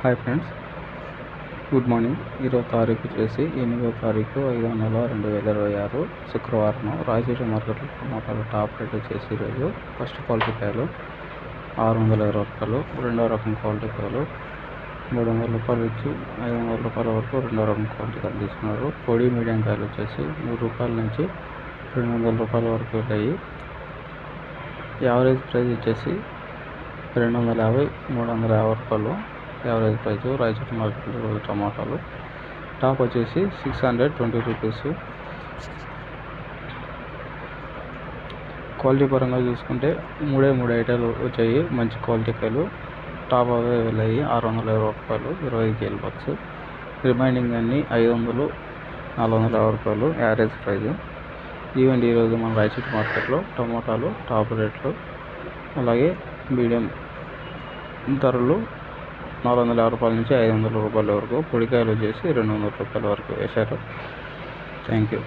Hi friends, good morning. ఈరోజు తారీఖు వచ్చేసి 8వ తారీఖు 5వ నెల 2026 శుక్రవారం. రాయచూటి మార్కెట్లో టమాటాలు టాప్ రేట్ వచ్చేసి ఈరోజు ఫస్ట్ క్వాలిటీ కాయలు 620 రూపాయలు, రెండో రకం క్వాలిటీ కాయలు 300 రూపాయలు నుంచి 500 రూపాయల వరకు రెండో రకం క్వాలిటీ కాయలు తీసుకున్నారు. పొడి మీడియం కాయలు వచ్చేసి 100 రూపాయల నుంచి 200 రూపాయల వరకు వెళ్ళాయి. యావరేజ్ ప్రైస్ వచ్చేసి 250, 350 రూపాయలు యావరేజ్ ప్రైస్ రాయచూటి మార్కెట్లో రోజు టమాటాలు. టాప్ వచ్చేసి 620 రూపీస్. క్వాలిటీ పరంగా చూసుకుంటే మూడు ఐటాలు వచ్చాయి, మంచి క్వాలిటీ కాయలు. టాప్ అవే వెళ్ళాయి 620 రూపాయలు 25 కేజీ బాక్స్. రిమైనింగ్ అన్నీ 500, 450 రూపాయలు యావరేజ్ ప్రైస్. ఈవెంట్ ఈరోజు మన రాయచూటి మార్కెట్లో టమాటాలు టాప్ రేట్లు, అలాగే మీడియం ధరలు 450 రూపాయల నుంచి 500 రూపాయల వరకు, పొడికాయలు వచ్చేసి 200 రూపాయల వరకు వేశారు. Thank you.